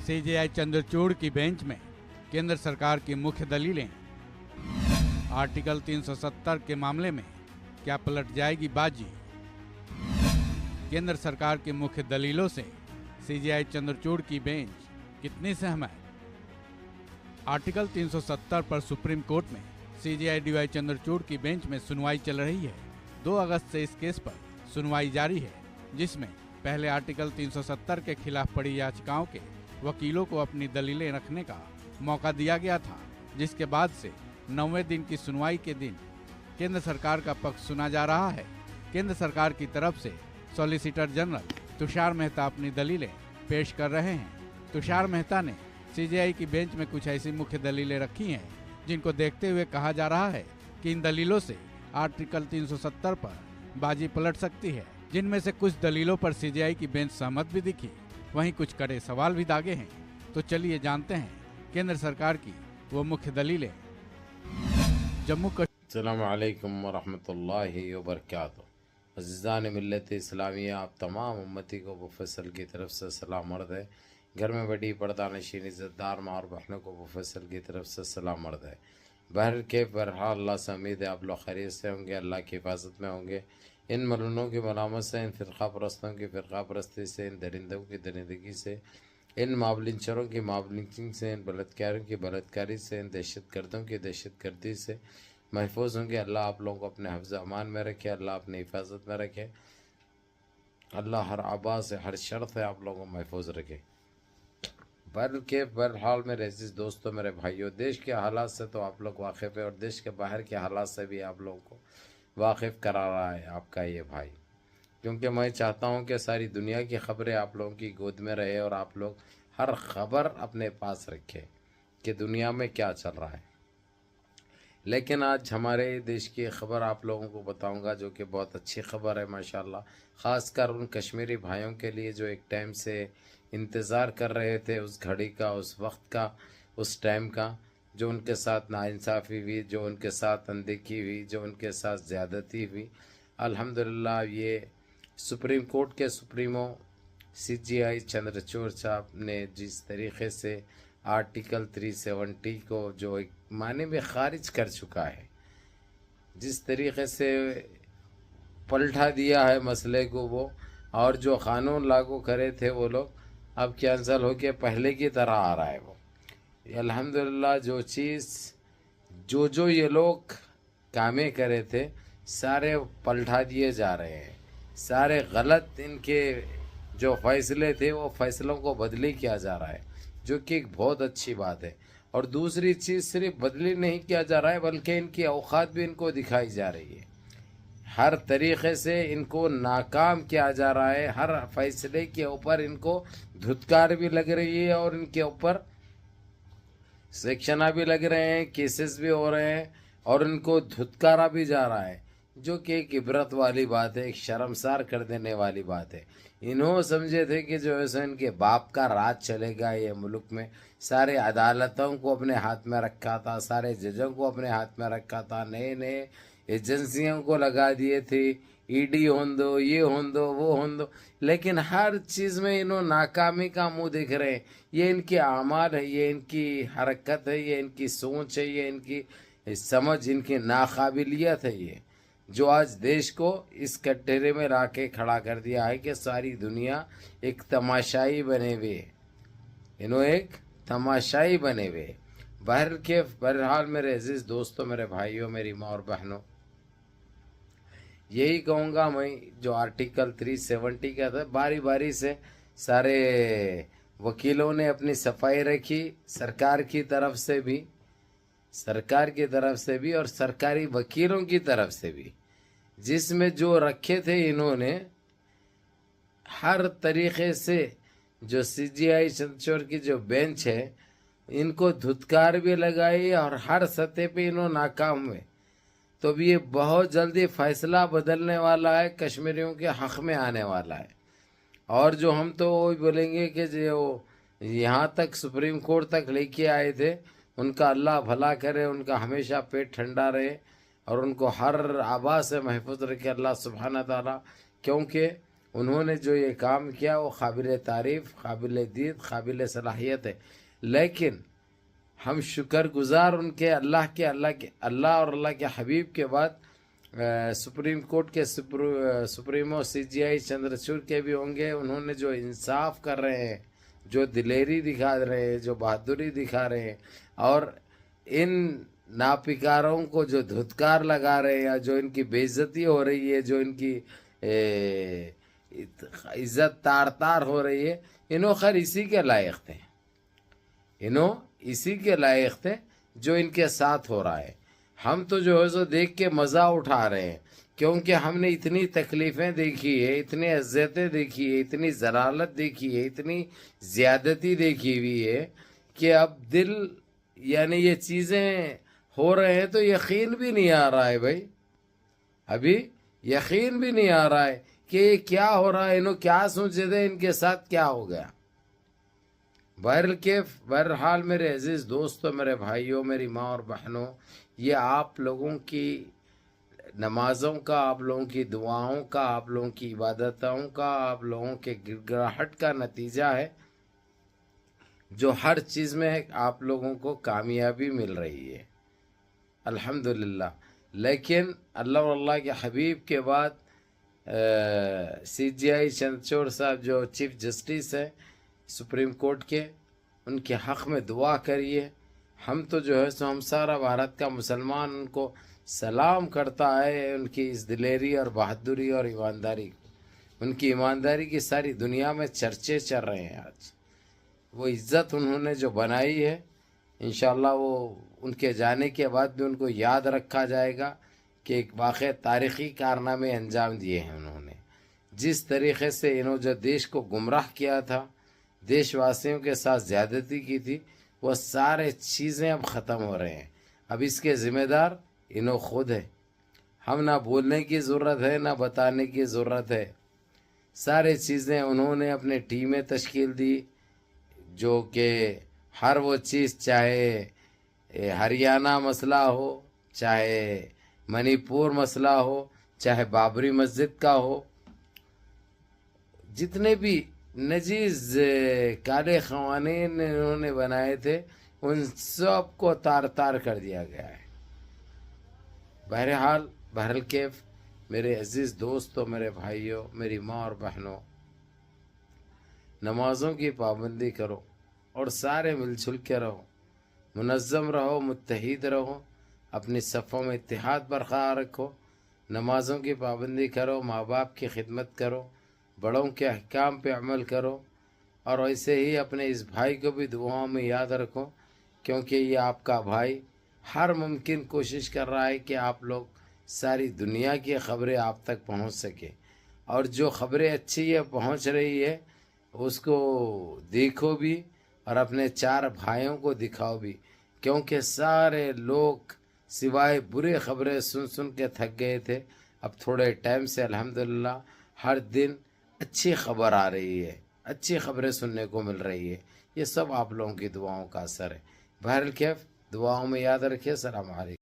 CJI Chandrachud की bench में केंद्र सरकार की मुख्य दलीलें। आर्टिकल 370 के मामले में क्या पलट जाएगी बाजी। केंद्र सरकार की मुख्य दलीलों से सीजेआई चंद्रचूड़ की बेंच कितनी सहमत। आर्टिकल 370 पर सुप्रीम कोर्ट में सीजेआई डीवाई चंद्रचूड़ की बेंच में सुनवाई चल रही है। 2 अगस्त से इस केस पर सुनवाई जारी है, जिसमें पहले आर्टिकल 370 के खिलाफ पड़ी याचिकाओं के वकीलों को अपनी दलीलें रखने का मौका दिया गया था, जिसके बाद से 9वें दिन की सुनवाई के दिन केंद्र सरकार का पक्ष सुना जा रहा है। केंद्र सरकार की तरफ से सॉलिसिटर जनरल तुषार मेहता अपनी दलीलें पेश कर रहे हैं। तुषार मेहता ने सीजेआई की बेंच में कुछ ऐसी मुख्य दलीलें रखी हैं जिनको देखते हुए कहा जा रहा है कि इन दलीलों से आर्टिकल 370 पर बाजी पलट सकती है, जिनमें से कुछ दलीलों पर सीजेआई की बेंच सहमत भी दिखी, वहीं कुछ कड़े सवाल भी दागे हैं। तो चलिए जानते हैं केंद्र सरकार की वो मुख्य दलीलें। जम्मू अस्सलामु अलैकुम वरहमतुल्लाहि वबरकातुहू। अज़ीज़ान मिल्लत इस्लामिया, आप तमाम उम्मती को मुफस्सल की तरफ से सलाम अर्ज़ है। घर में बड़ी पर्दा नशीन इज़्ज़तदार माँ और बहनों को मुफस्सल की तरफ से सलाम अर्ज़ है। बहरहाल अल्लाह से उम्मीद है आप लोग खैरियत से होंगे, अल्लाह की हिफाजत में होंगे। इन मलूनों की मलामत से, इन फ़िरक़ा परस्तों की फ़िरक़ा परस्ती से, इन दरिंदों की दरिंदगी से, इन मावलिंचरों की मावलिंचिंग से, इन बलात्कारियों की बलात्कारी से, इन दहशतगर्दों की दहशतगर्दी से महफूज होंगे। अल्लाह आप लोगों को अपने हफ्ज़ अमान में रखे, अल्लाह अपनी हिफाजत में रखे, अल्लाह हर आबा से, हर शर से आप लोगों को महफूज रखे। बहरहाल मेरे अज़ीज़ दोस्तों, मेरे भाइयों, देश के हालात से तो आप लोग वाकिफ़ है और देश के बाहर के हालात से भी आप लोगों को वाकिफ़ करा रहा है आपका ये भाई, क्योंकि मैं चाहता हूँ कि सारी दुनिया की ख़बरें आप लोगों की गोद में रहे और आप लोग हर ख़बर अपने पास रखें कि दुनिया में क्या चल रहा है। लेकिन आज हमारे देश की ख़बर आप लोगों को बताऊंगा जो कि बहुत अच्छी ख़बर है माशाल्लाह, ख़ासकर उन कश्मीरी भाइयों के लिए जो एक टाइम से इंतज़ार कर रहे थे, उस घड़ी का, उस वक्त का, उस टाइम का, जो उनके साथ नाइंसाफ़ी हुई, जो उनके साथ अनदेखी हुई, जो उनके साथ ज़्यादती हुई। अल्हम्दुलिल्लाह ये सुप्रीम कोर्ट के सुप्रीमो सीजेआई चंद्रचूड़ साहब ने जिस तरीक़े से आर्टिकल 370 को जो एक माने में ख़ारिज कर चुका है, जिस तरीक़े से पलटा दिया है मसले को वो, और जो क़ानून लागू करे थे वो लोग अब कैंसल होके पहले की तरह आ रहा है वो। अल्हम्दुलिल्लाह जो चीज़ जो ये लोग कामें करे थे सारे पलटा दिए जा रहे हैं, सारे गलत इनके जो फ़ैसले थे वो फ़ैसलों को बदली किया जा रहा है, जो कि एक बहुत अच्छी बात है। और दूसरी चीज़ सिर्फ बदली नहीं किया जा रहा है बल्कि इनकी औकात भी इनको दिखाई जा रही है। हर तरीक़े से इनको नाकाम किया जा रहा है, हर फैसले के ऊपर इनको धुतकार भी लग रही है और इनके ऊपर सेक्शना भी लग रहे हैं, केसेस भी हो रहे हैं और इनको धुतकारा भी जा रहा है, जो कि एक इबरत वाली बात है, एक शर्मसार कर देने वाली बात है। इन्हों समझे थे कि जो ऐसा इनके बाप का राज चलेगा ये मुल्क में, सारे अदालतों को अपने हाथ में रखा था, सारे जजों को अपने हाथ में रखा था, नए नए एजेंसियों को लगा दिए थे, ईडी हों दो, ये हों दो, वो हों दो, लेकिन हर चीज़ में इन्हों नाकामी का मुंह दिख रहे हैं। ये इनके आमाल है, ये इनकी हरकत है, ये इनकी सोच है, ये इनकी समझ, इनकी नाकाबिलियत है, ये जो आज देश को इस कटघरे में ला के खड़ा कर दिया है कि सारी दुनिया एक तमाशाई बने हुए है, इन्हों एक तमाशाई बने हुए। बहरहाल मेरे अजीज़ दोस्तों, मेरे भाइयों, मेरी माँ और बहनों, यही कहूँगा मैं, जो आर्टिकल 370 का था, बारी बारी से सारे वकीलों ने अपनी सफाई रखी, सरकार की तरफ से भी और सरकारी वकीलों की तरफ से भी, जिसमें जो रखे थे इन्होंने हर तरीक़े से जो सीजेआई चंद्रचूड़ की जो बेंच है इनको धुतकार भी लगाई और हर सतह पे इन्हों नाकाम हुए। तो भी ये बहुत जल्दी फ़ैसला बदलने वाला है, कश्मीरियों के हक़ में आने वाला है। और जो हम तो वही बोलेंगे कि जो यहाँ तक सुप्रीम कोर्ट तक लेके आए थे उनका अल्लाह भला करे, उनका हमेशा पेट ठंडा रहे और उनको हर आबा से महफूज रखे अल्लाह सुब्हाना ताला, क्योंकि انہوں نے جو یہ کام کیا وہ قابل تعریف، قابل دید، قابل صلاحیت ہے، لیکن ہم شکر گزار ان کے اللہ اور اللہ کے حبیب کے بعد سپریم کورٹ کے سپریمو سی جی آئی چندرچوڑ کے بھی ہوں گے. انہوں نے جو انصاف کر رہے ہیں، جو دلیری دکھا رہے ہیں، جو بہادری دکھا رہے ہیں، اور ان ناپکاروں کو جو دھتکار لگا رہے ہیں، جو ان کی بےعزتی ہو رہی ہے، جو ان کی عزت تار ہو رہی ہے، انہوں خیر اسی کے لائق تھے، اسی کے لائق تھے جو ان کے ساتھ ہو رہا ہے. ہم تو جو ہے سو دیکھ کے مزہ اٹھا رہے ہیں، کیونکہ ہم نے اتنی تکلیفیں دیکھی ہے، اتنی اذیتیں دیکھی ہے، اتنی ضلالت دیکھی ہے، اتنی زیادتی دیکھی ہوئی ہے کہ اب دل یعنی یہ چیزیں ہو رہے ہیں تو یقین بھی نہیں آ رہا ہے بھائی، ابھی یقین بھی نہیں آ رہا ہے کہ یہ کیا ہو رہا ہے، انہوں کیا سوچے تھے، ان کے ساتھ کیا ہو گیا. بہرحال میرے عزیز دوستوں، میرے بھائیوں، میری ماں اور بہنوں، یہ آپ لوگوں کی نمازوں کا، آپ لوگوں کی دعاؤں کا، آپ لوگوں کی عبادتوں کا، آپ لوگوں کے گڑگڑاہٹ کا نتیجہ ہے، جو ہر چیز میں آپ لوگوں کو کامیابی مل رہی ہے الحمدللہ. لیکن اللہ اور اللہ کے حبیب کے بعد سی جی آئی چندرچوڑ صاحب جو چیف جسٹس ہیں سپریم کورٹ کے، ان کے حق میں دعا کریے. ہم تو جو ہے سو ہم سارا بھارت کا مسلمان ان کو سلام کرتا ہے، ان کی اس دلیری اور بہادری اور ایمانداری کو. ان کی ایمانداری کی ساری دنیا میں چرچے چل رہے ہیں. آج وہ عزت انہوں نے جو بنائی ہے، انشاءاللہ وہ ان کے جانے کے بعد بھی ان کو یاد رکھا جائے گا کہ ایک واقع تاریخی کارنامے انجام دیے ہیں انہوں نے. جس طریقے سے انہوں جو دیش کو گمراہ کیا تھا، دیش واسیوں کے ساتھ زیادتی کی تھی، وہ سارے چیزیں اب ختم ہو رہے ہیں. اب اس کے ذمہ دار انہوں خود ہے. ہم نہ بولنے کی ضرورت ہے، نہ بتانے کی ضرورت ہے. سارے چیزیں انہوں نے اپنے ٹیمیں تشکیل دی، جو کہ ہر وہ چیز، چاہے ہریانہ مسئلہ ہو، چاہے منی پور مسئلہ ہو، چاہے بابری مسجد کا ہو، جتنے بھی نجیز کالے قوانین انہوں نے بنائے تھے، ان سب کو تار کر دیا گیا ہے. بہرحال میرے عزیز دوستوں، میرے بھائیوں، میری ماں اور بہنوں، نمازوں کی پابندی کرو اور سارے مل جل کے رہو، منظم رہو، متحد رہو، اپنی صفوں میں اتحاد برقرار رکھو. نمازوں کی پابندی کرو، ماں باپ کی خدمت کرو، بڑوں کے احکام پہ عمل کرو، اور ایسے ہی اپنے اس بھائی کو بھی دعاؤں میں یاد رکھو، کیونکہ یہ آپ کا بھائی ہر ممکن کوشش کر رہا ہے کہ آپ لوگ ساری دنیا کی خبریں آپ تک پہنچ سکے. اور جو خبریں اچھی ہے، پہنچ رہی ہے، اس کو دیکھو بھی اور اپنے 4 بھائیوں کو دکھاؤ بھی، کیونکہ سارے لوگ سوائے برے خبریں سن کے تھک گئے تھے. اب تھوڑے ٹائم سے الحمدللہ ہر دن اچھی خبر آ رہی ہے، اچھی خبریں سننے کو مل رہی ہے. یہ سب آپ لوگوں کی دعاؤں کا اثر ہے. بہرحال دعاؤں میں یاد رکھیے. السلام علیکم.